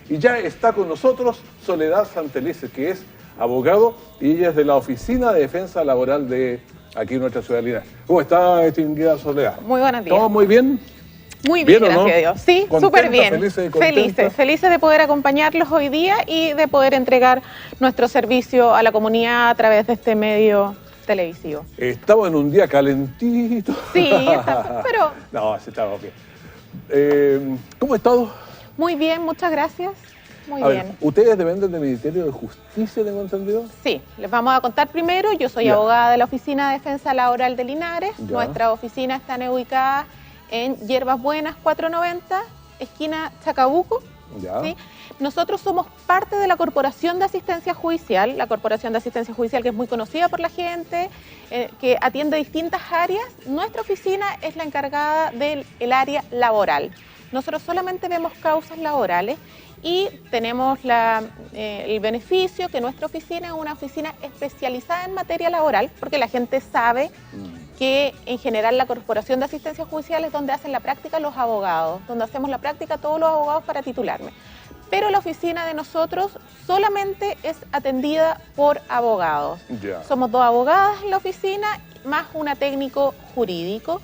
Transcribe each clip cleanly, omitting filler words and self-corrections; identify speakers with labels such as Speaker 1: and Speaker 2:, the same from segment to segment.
Speaker 1: Y ya está con nosotros Soledad Santelices, que es abogado y ella es de la Oficina de Defensa Laboral de aquí en nuestra ciudad de Linares. ¿Cómo está, distinguida Soledad?
Speaker 2: Muy buenos días.
Speaker 1: ¿Todo muy bien?
Speaker 2: Muy bien,
Speaker 1: ¿Bien o no?
Speaker 2: gracias a Dios. Sí,
Speaker 1: ¿Contenta,
Speaker 2: súper bien.
Speaker 1: felices y contentas?
Speaker 2: Felices de poder acompañarlos hoy día y de poder entregar nuestro servicio a la comunidad a través de este medio televisivo.
Speaker 1: Estamos en un día calentito.
Speaker 2: Sí, pero
Speaker 1: No, sí estamos bien. ¿Cómo ha estado?
Speaker 2: muy bien, muchas gracias. Muy
Speaker 1: A
Speaker 2: bien.
Speaker 1: ver, ¿ustedes dependen del Ministerio de Justicia, tengo entendido?
Speaker 2: Sí, les vamos a contar primero. Yo soy abogada de la Oficina de Defensa Laboral de Linares. Nuestra oficina está ubicada en Hierbas Buenas 490, esquina Chacabuco. ¿Sí? Nosotros somos parte de la Corporación de Asistencia Judicial, la Corporación de Asistencia Judicial que es muy conocida por la gente, que atiende distintas áreas. Nuestra oficina es la encargada del área laboral. Nosotros solamente vemos causas laborales y tenemos el beneficio que nuestra oficina es una oficina especializada en materia laboral, porque la gente sabe que en general la Corporación de Asistencia Judicial es donde hacen la práctica los abogados, donde hacemos la práctica todos los abogados para titularme. Pero la oficina de nosotros solamente es atendida por abogados. Somos 2 abogadas en la oficina, más una técnico jurídico,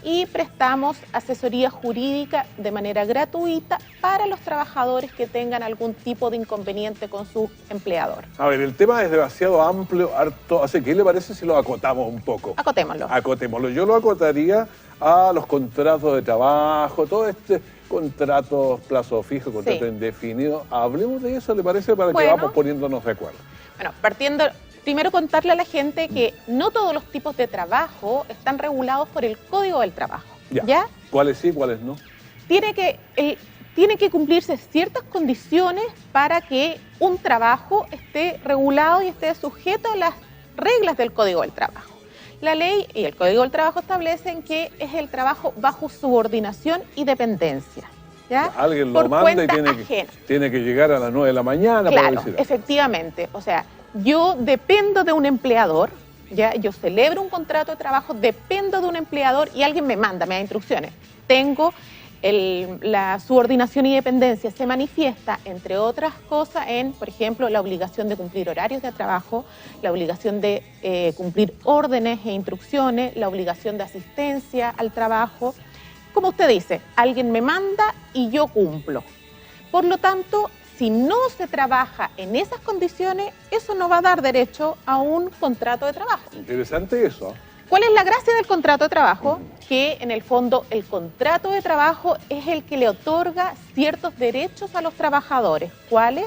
Speaker 2: y prestamos asesoría jurídica de manera gratuita para los trabajadores que tengan algún tipo de inconveniente con su empleador.
Speaker 1: A ver, el tema es demasiado amplio, harto, así que ¿qué le parece si lo acotamos un poco?
Speaker 2: Acotémoslo.
Speaker 1: Acotémoslo. Yo lo acotaría a los contratos de trabajo, todo este contrato, plazo fijo, contrato indefinido. Hablemos de eso, ¿le parece? Para que vamos poniéndonos de acuerdo.
Speaker 2: Bueno, primero contarle a la gente que no todos los tipos de trabajo están regulados por el Código del Trabajo. ¿Ya?
Speaker 1: ¿Cuáles sí, cuáles no?
Speaker 2: Tiene que cumplirse ciertas condiciones para que un trabajo esté regulado y esté sujeto a las reglas del Código del Trabajo. La ley y el Código del Trabajo establecen que es el trabajo bajo subordinación y dependencia. ¿Ya?
Speaker 1: Alguien lo manda y tiene que llegar a las 9 de la mañana.
Speaker 2: Claro, efectivamente. O sea, yo dependo de un empleador, ¿ya? Yo celebro un contrato de trabajo, dependo de un empleador y alguien me manda, me da instrucciones. Tengo la subordinación y dependencia se manifiesta, entre otras cosas, en, por ejemplo, la obligación de cumplir horarios de trabajo, la obligación de cumplir órdenes e instrucciones, la obligación de asistencia al trabajo. Como usted dice, alguien me manda y yo cumplo. Por lo tanto, si no se trabaja en esas condiciones, eso no va a dar derecho a un contrato de trabajo.
Speaker 1: Interesante eso.
Speaker 2: ¿Cuál es la gracia del contrato de trabajo? Que en el fondo el contrato de trabajo es el que le otorga ciertos derechos a los trabajadores. ¿Cuáles?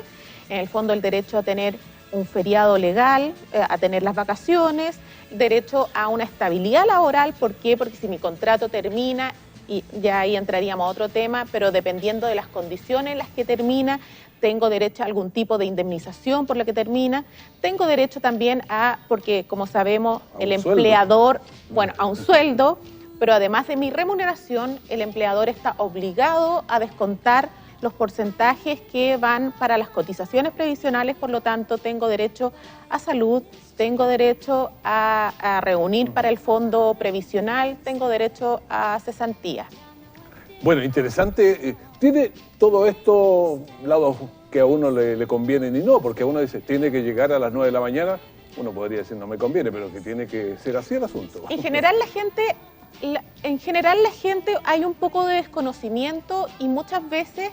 Speaker 2: En el fondo el derecho a tener un feriado legal, a tener las vacaciones, derecho a una estabilidad laboral. ¿Por qué? Porque si mi contrato termina, y ya ahí entraríamos a otro tema, pero dependiendo de las condiciones en las que termina, tengo derecho a algún tipo de indemnización por la que termina, tengo derecho también porque como sabemos, el empleador, a un sueldo, pero además de mi remuneración, el empleador está obligado a descontar los porcentajes que van para las cotizaciones previsionales, por lo tanto tengo derecho a salud, tengo derecho a reunir para el fondo previsional, tengo derecho a cesantía.
Speaker 1: Bueno, interesante. ¿Tiene todo esto lados que a uno le convienen y no? Porque a uno dice, tiene que llegar a las 9 de la mañana, uno podría decir, no me conviene, pero que tiene que ser así el asunto.
Speaker 2: En general la gente hay un poco de desconocimiento y muchas veces,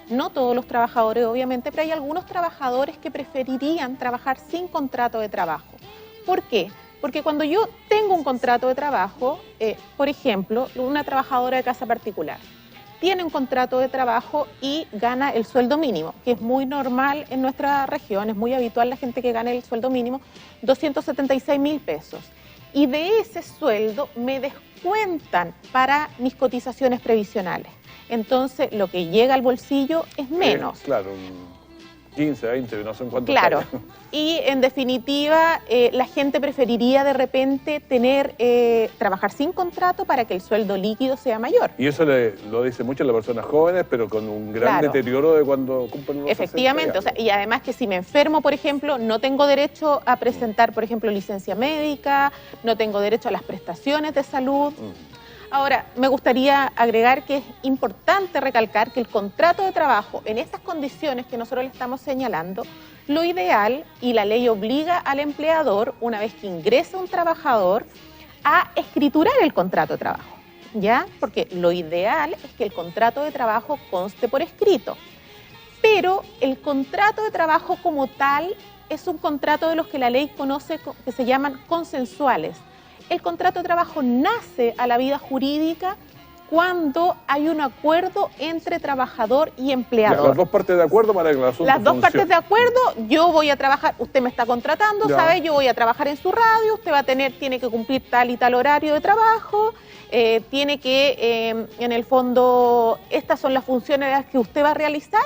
Speaker 2: no todos los trabajadores obviamente, pero hay algunos trabajadores que preferirían trabajar sin contrato de trabajo. ¿Por qué? Porque cuando yo tengo un contrato de trabajo, por ejemplo, una trabajadora de casa particular, tiene un contrato de trabajo y gana el sueldo mínimo, que es muy normal en nuestra región, es muy habitual la gente que gana el sueldo mínimo, 276.000 pesos. Y de ese sueldo me descuentan para mis cotizaciones previsionales. Entonces, lo que llega al bolsillo es menos.
Speaker 1: Claro, 15, 20, no sé en cuánto.
Speaker 2: Claro, y en definitiva la gente preferiría de repente trabajar sin contrato para que el sueldo líquido sea mayor.
Speaker 1: Y eso lo dice mucho las personas jóvenes, pero con un gran deterioro de cuando cumplen los 60 años.
Speaker 2: Efectivamente, o sea, y además que si me enfermo, por ejemplo, no tengo derecho a presentar, por ejemplo, licencia médica, no tengo derecho a las prestaciones de salud. Ahora, me gustaría agregar que es importante recalcar que el contrato de trabajo, en estas condiciones que nosotros le estamos señalando, lo ideal, y la ley obliga al empleador, una vez que ingresa un trabajador, a escriturar el contrato de trabajo, ¿ya? Porque lo ideal es que el contrato de trabajo conste por escrito. Pero el contrato de trabajo como tal es un contrato de los que la ley conoce, que se llaman consensuales. El contrato de trabajo nace a la vida jurídica cuando hay un acuerdo entre trabajador y empleador.
Speaker 1: Ya, las dos partes de acuerdo para que el asunto
Speaker 2: Las dos
Speaker 1: funcione.
Speaker 2: partes de acuerdo, yo voy a trabajar, usted me está contratando, ¿sabe? Yo voy a trabajar en su radio, usted tiene que cumplir tal y tal horario de trabajo, tiene que, en el fondo, estas son las funciones que usted va a realizar.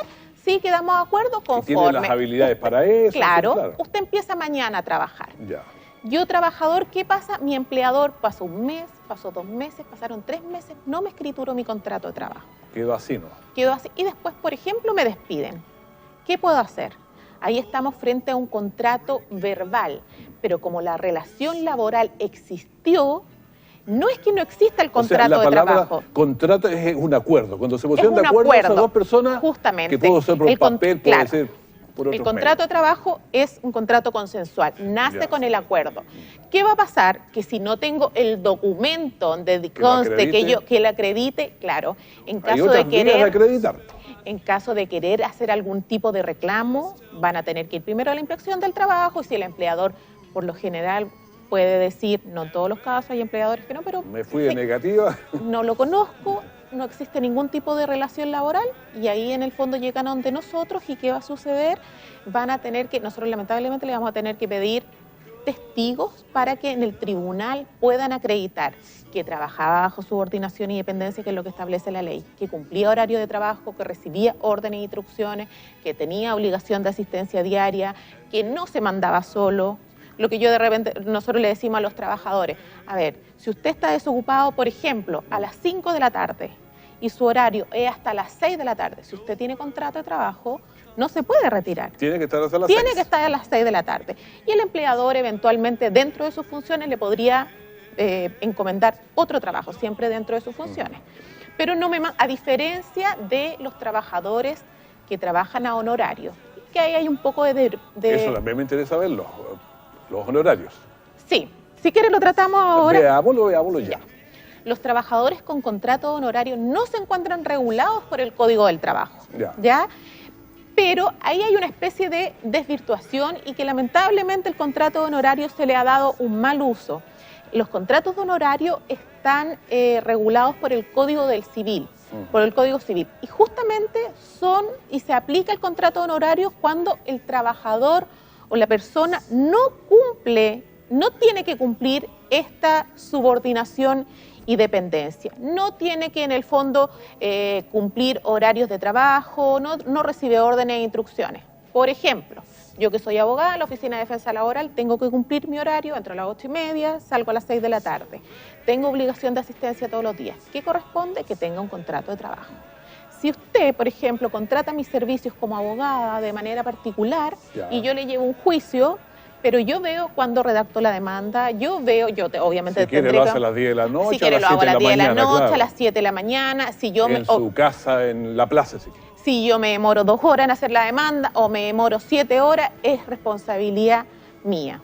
Speaker 2: Sí, quedamos de acuerdo, conforme.
Speaker 1: Tiene las habilidades para eso.
Speaker 2: Claro,
Speaker 1: claro,
Speaker 2: usted empieza mañana a trabajar.
Speaker 1: Ya.
Speaker 2: Yo, trabajador, ¿qué pasa? Mi empleador pasó un mes, pasó 2 meses, pasaron 3 meses, no me escrituró mi contrato de trabajo.
Speaker 1: Quedó así, ¿no?
Speaker 2: Quedó así. Y después, por ejemplo, me despiden. ¿Qué puedo hacer? Ahí estamos frente a un contrato verbal, pero como la relación laboral existió, no es que no exista el contrato de trabajo.
Speaker 1: Contrato es un acuerdo. Cuando se pusieron de acuerdo esas dos personas,
Speaker 2: justamente,
Speaker 1: que puede ser por papel, puede ser por otros
Speaker 2: el contrato de trabajo es un contrato consensual, nace con el acuerdo. ¿Qué va a pasar? Que si no tengo el documento donde conste que la acredite, claro, en caso de querer hacer algún tipo de reclamo, van a tener que ir primero a la inspección del trabajo, y si el empleador, por lo general, puede decir, no en todos los casos, hay empleadores que no, pero...
Speaker 1: Me fui de negativa.
Speaker 2: No lo conozco, no existe ningún tipo de relación laboral, y ahí en el fondo llegan donde nosotros, y ¿qué va a suceder? Van a tener que, nosotros lamentablemente le vamos a tener que pedir testigos para que en el tribunal puedan acreditar que trabajaba bajo subordinación y dependencia, que es lo que establece la ley, que cumplía horario de trabajo, que recibía órdenes e instrucciones, que tenía obligación de asistencia diaria, que no se mandaba solo. Lo que yo de repente, nosotros le decimos a los trabajadores, a ver, si usted está desocupado, por ejemplo, a las 5 de la tarde y su horario es hasta las 6 de la tarde, si usted tiene contrato de trabajo, no se puede retirar.
Speaker 1: Tiene que estar hasta las 6.
Speaker 2: Tiene que estar a las 6 de la tarde. Y el empleador eventualmente dentro de sus funciones le podría encomendar otro trabajo, siempre dentro de sus funciones. Pero no a diferencia de los trabajadores que trabajan a honorario, que ahí hay un poco de...
Speaker 1: Eso también me interesa verlo. Los honorarios.
Speaker 2: Sí, si quiere lo tratamos ahora.
Speaker 1: Veámoslo ya.
Speaker 2: Los trabajadores con contrato honorario no se encuentran regulados por el Código del Trabajo, ¿ya? Pero ahí hay una especie de desvirtuación, y que lamentablemente el contrato honorario se le ha dado un mal uso. Los contratos de honorario están regulados por el Código del Civil, por el Código Civil, y justamente se aplica el contrato honorario cuando el trabajador o la persona no tiene que cumplir esta subordinación y dependencia. No tiene que, en el fondo, cumplir horarios de trabajo, no recibe órdenes e instrucciones. Por ejemplo, yo que soy abogada en la Oficina de Defensa Laboral, tengo que cumplir mi horario, entro a las 8:30, salgo a las 6 de la tarde. Tengo obligación de asistencia todos los días. ¿Qué corresponde? Que tenga un contrato de trabajo. Si usted, por ejemplo, contrata mis servicios como abogada de manera particular y yo le llevo un juicio, pero yo veo cuando redacto la demanda, obviamente...
Speaker 1: Si quiere lo hace a las 10 de la noche,
Speaker 2: si quiere lo hago a las 10 de la noche, a las 7 de la mañana,
Speaker 1: en su casa, en la plaza, si quiere.
Speaker 2: Si yo me demoro 2 horas en hacer la demanda o me demoro 7 horas, es responsabilidad mía.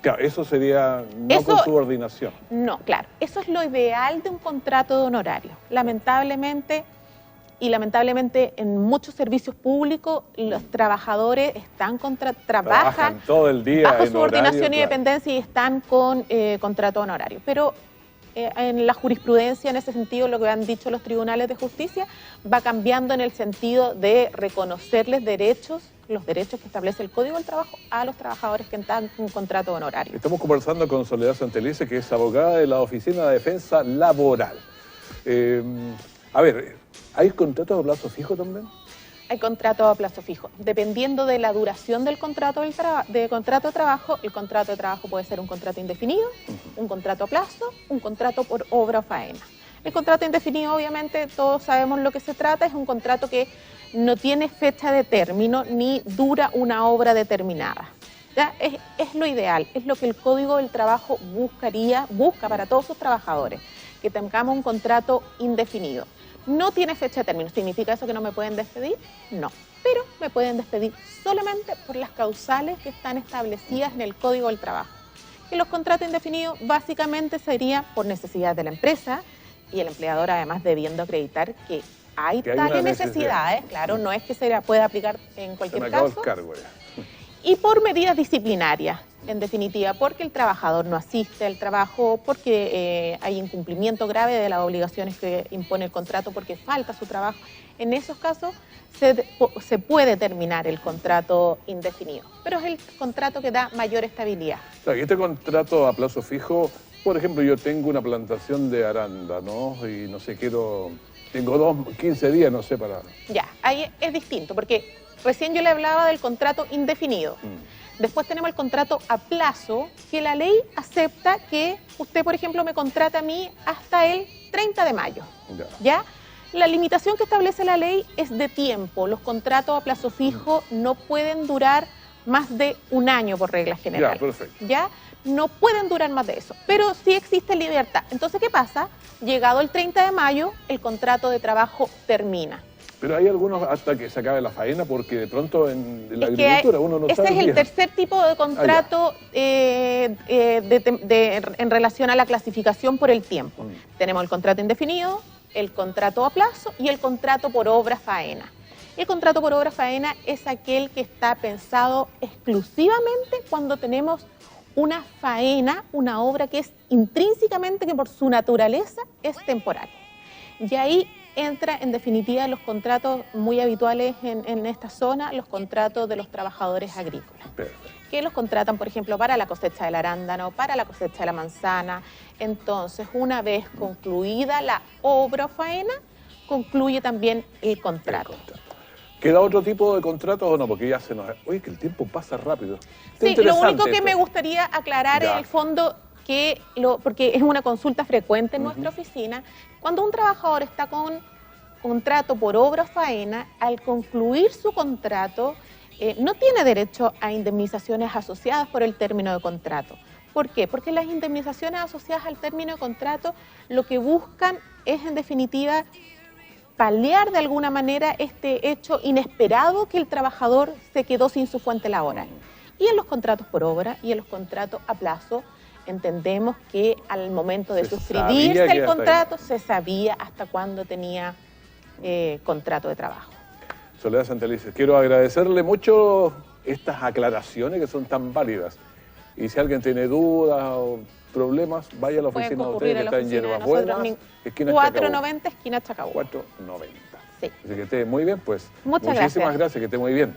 Speaker 1: Claro, eso sería con subordinación.
Speaker 2: No, claro, eso es lo ideal de un contrato de honorario. Lamentablemente en muchos servicios públicos los trabajadores trabajan
Speaker 1: todo el día
Speaker 2: bajo
Speaker 1: en
Speaker 2: subordinación
Speaker 1: horario,
Speaker 2: y dependencia, y están con contrato honorario. Pero en la jurisprudencia, en ese sentido, lo que han dicho los tribunales de justicia va cambiando en el sentido de reconocerles los derechos que establece el Código del Trabajo a los trabajadores que están con contrato honorario.
Speaker 1: Estamos conversando con Soledad Santelice, que es abogada de la Oficina de Defensa Laboral. A ver, ¿hay contratos a plazo fijo también?
Speaker 2: Hay contratos a plazo fijo. Dependiendo de la duración del contrato de trabajo, el contrato de trabajo puede ser un contrato indefinido, un contrato a plazo, un contrato por obra o faena. El contrato indefinido, obviamente, todos sabemos lo que se trata, es un contrato que no tiene fecha de término ni dura una obra determinada. ¿Ya? Es lo ideal, es lo que el Código del Trabajo busca para todos sus trabajadores, que tengamos un contrato indefinido. No tiene fecha de término. ¿Significa eso que no me pueden despedir? No. Pero me pueden despedir solamente por las causales que están establecidas en el Código del Trabajo. Que los contratos indefinidos básicamente serían por necesidad de la empresa y el empleador además debiendo acreditar que hay tales necesidades. Claro, no es que se pueda aplicar en cualquier caso. Y por medidas disciplinarias, en definitiva, porque el trabajador no asiste al trabajo, porque hay incumplimiento grave de las obligaciones que impone el contrato, porque falta su trabajo. En esos casos se puede terminar el contrato indefinido, pero es el contrato que da mayor estabilidad.
Speaker 1: Claro, y este contrato a plazo fijo, por ejemplo, yo tengo una plantación de arándanos y no sé, tengo 15 días, no sé, para...
Speaker 2: Ya, ahí es distinto, porque recién yo le hablaba del contrato indefinido. Después tenemos el contrato a plazo, que la ley acepta que usted, por ejemplo, me contrata a mí hasta el 30 de mayo. ¿Ya? La limitación que establece la ley es de tiempo. Los contratos a plazo fijo no pueden durar más de un año por regla general.
Speaker 1: Ya, perfecto.
Speaker 2: ¿Ya? No pueden durar más de eso, pero sí existe libertad. Entonces, ¿qué pasa? Llegado el 30 de mayo, el contrato de trabajo termina.
Speaker 1: Pero hay algunos hasta que se acabe la faena, porque de pronto en la agricultura uno no sabe.
Speaker 2: Ese es el tercer tipo de contrato en relación a la clasificación por el tiempo. Tenemos el contrato indefinido, el contrato a plazo y el contrato por obra faena. El contrato por obra faena es aquel que está pensado exclusivamente cuando tenemos una faena, una obra que es intrínsecamente, que por su naturaleza es temporal. Y ahí entra en definitiva los contratos muy habituales en esta zona, los contratos de los trabajadores agrícolas.
Speaker 1: Perfecto.
Speaker 2: Que los contratan, por ejemplo, para la cosecha del arándano, para la cosecha de la manzana. Entonces, una vez concluida la obra o faena, concluye también el contrato.
Speaker 1: ¿Queda otro tipo de contratos o no? Porque ya se nos... Oye, que el tiempo pasa rápido.
Speaker 2: Sí, lo único que me gustaría aclarar en el fondo, porque es una consulta frecuente en nuestra oficina, cuando un trabajador está con contrato por obra o faena, al concluir su contrato, no tiene derecho a indemnizaciones asociadas por el término de contrato. ¿Por qué? Porque las indemnizaciones asociadas al término de contrato lo que buscan es, en definitiva, paliar de alguna manera este hecho inesperado que el trabajador se quedó sin su fuente laboral. Y en los contratos por obra y en los contratos a plazo, entendemos que al momento de suscribirse el contrato se sabía hasta cuándo tenía contrato de trabajo.
Speaker 1: Soledad Santelices, quiero agradecerle mucho estas aclaraciones que son tan válidas. Y si alguien tiene dudas o problemas, vaya a la oficina de ustedes que está en Hierbas Buenas, esquina
Speaker 2: 490, esquina Chacabuco.
Speaker 1: 490.
Speaker 2: Sí.
Speaker 1: Así que esté muy bien, pues.
Speaker 2: Muchísimas
Speaker 1: gracias, que esté muy bien.